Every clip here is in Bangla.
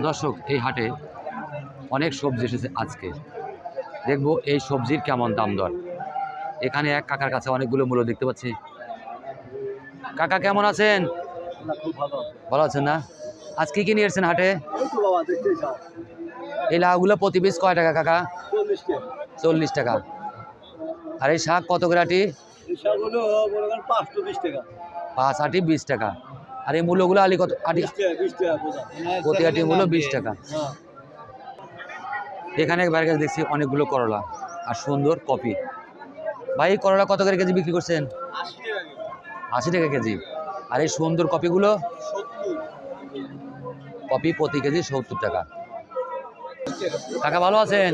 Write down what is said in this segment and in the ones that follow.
দর্শক, এই হাটে অনেক সবজি এসেছে আজকে। দেখবো এই সবজির কেমন দাম দর। এখানে এক কাকার কাছে অনেকগুলো মূল্য দেখতে পাচ্ছি। কাকা কেমন আছেন? ভালো আছেন না? আজ কি কি নিয়ে এসেছেন হাটে? এই লাউগুলো প্রতি পিস কয় টাকা কাকা? 40 টাকা। আর এই শাক কত করে আটি? 5 আটি 20 টাকা। আর এই মূল্যগুলো আলি কত আটি? প্রতি আটি মূল্য 20 টাকা। এখানে এক ভাইয়ের কাছে দেখছি অনেকগুলো করলা আর সুন্দর কপি। ভাই করলা কত করে কেজি বিক্রি করছেন? 80 টাকা কেজি। আর এই সুন্দর কপিগুলো? কপি প্রতি কেজি 70 টাকা। কাকা ভালো আছেন?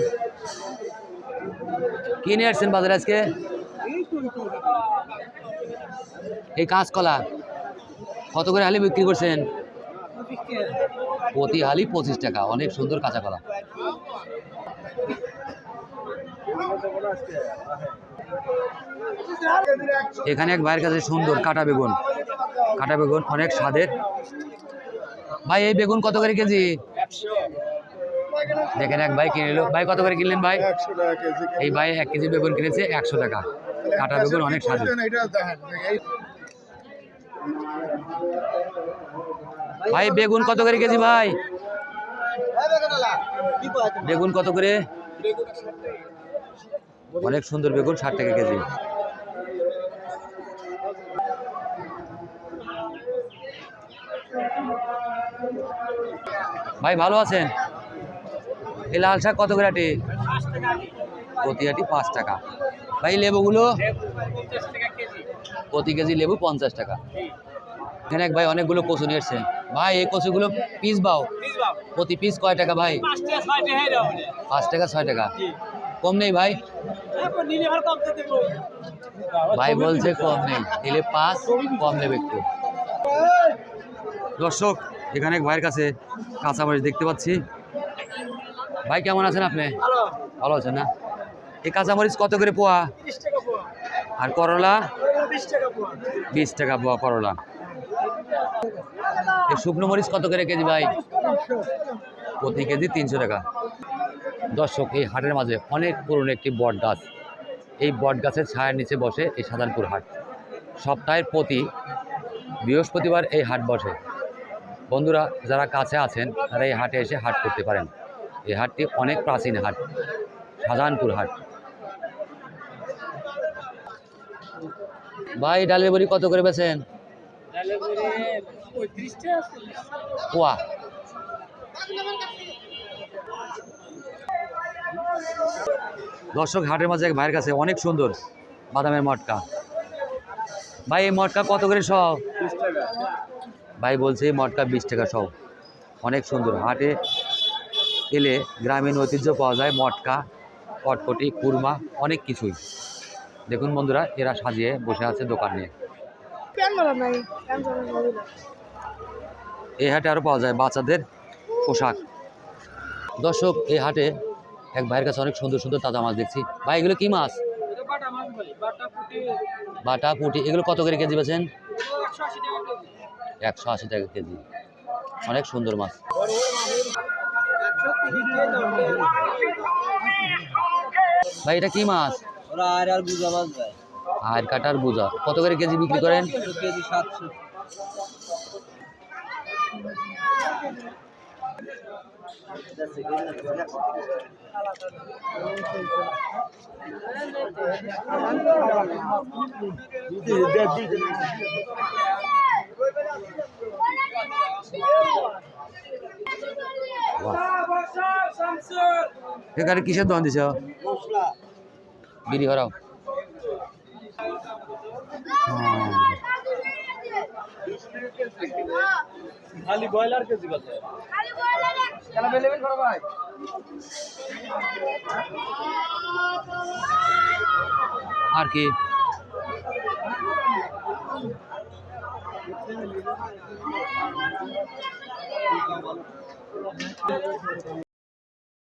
কি নিয়ে আসছেন বাজারে আজকে? এই কাঁচকলা কত করে হালি বিক্রি করছেন? প্রতি হালি 25 টাকা। অনেক সুন্দর কাঁচা কলা। এখানে এক ভাইয়ের কাছে সুন্দর কাটা বেগুন অনেক স্বাদের। ভাই এই বেগুন কত করে কেজি? দেখেন এক ভাই কিনে নিল। ভাই কত করে কিনলেন ভাই? এই ভাই 1 কেজি বেগুন কিনেছে 100 টাকা। কাটা বেগুন অনেক স্বাদের। ভাই বেগুন কত করে কেজি ভাই? বেগুন কত করে? অনেক সুন্দর বেগুন 60 টাকা কেজি। ভাই ভালো আছেন? এই লাল শাক কত করে আটি? প্রতি আটি 5 টাকা। ভাই লেবুগুলো? প্রতি কেজি লেবু 50 টাকা। এখানে এক ভাই অনেকগুলো কচু নিয়ে এসছে। ভাই এই কচুগুলো পিস বাও? প্রতি পিস কয় টাকা ভাই? 5 টাকা 6 টাকা। কম নেই ভাই? ভাই বলছে কম নেই, নিলে 5, কম নেবে একটু। দর্শক, এখানে এক ভাইয়ের কাছে কাঁচামরিচ দেখতে পাচ্ছি। ভাই কেমন আছেন আপনি? ভালো আছেন না? এই কাঁচামরিচ কত করে পোয়া? আর করলা? 20 টাকা পোয়া করলা। এই শুকনো মরিচ কত করে কেজি ভাই? প্রতি কেজি 300 টাকা। দর্শক, এই হাটের মাঝে অনেক পুরনো একটি বট গাছ। এই বট গাছের ছায়ার নিচে বসে এই সাধারণপুর হাট। সপ্তাহের প্রতি বৃহস্পতিবার এই হাট বসে। বন্ধুরা যারা কাছে আছেন তারা এই হাটে এসে হাট করতে পারেন। এই হাটটি অনেক প্রাচীন হাট, সাধারণপুর হাট। ভাই ডালের বড়ি কত করে বেচেন? পোয়া। দর্শক, হাটের মাঝে এক ভাইয়ের কাছে অনেক সুন্দর বাদামের মটকা। ভাই এই মটকা কত করে সব? ভাই বলছে এই মটকা 20 টাকা সব। অনেক সুন্দর। হাটে এলে গ্রামীণ ঐতিহ্য পাওয়া যায়। মটকা, কটকটি, কুরমা, অনেক কিছুই। দেখুন বন্ধুরা, এরা সাজিয়ে বসে আছে দোকান নিয়ে। এই হাটে আরো পাওয়া যায় বাচ্চাদের পোশাক। দর্শক, এই হাটে এক ভাইয়ের কাছে অনেক সুন্দর সুন্দর তাজা মাছ দেখছি। ভাই এগুলো কি মাছ? বাটা পুঁটি। এগুলো কত করে কেজি বেচেন? 180 টাকা কেজি। অনেক সুন্দর মাছ। ভাই এটা কি মাছ? আর কাটার বুজা। কত করে কেজি বিক্রি করেন? কেজি 700। এখানে কিসের দোকান দিছ? বিড়ি হরাও। খালি বয়লার কেজি কত? খালি বয়লার 100 কেন বেলেবেন করো ভাই? আর কি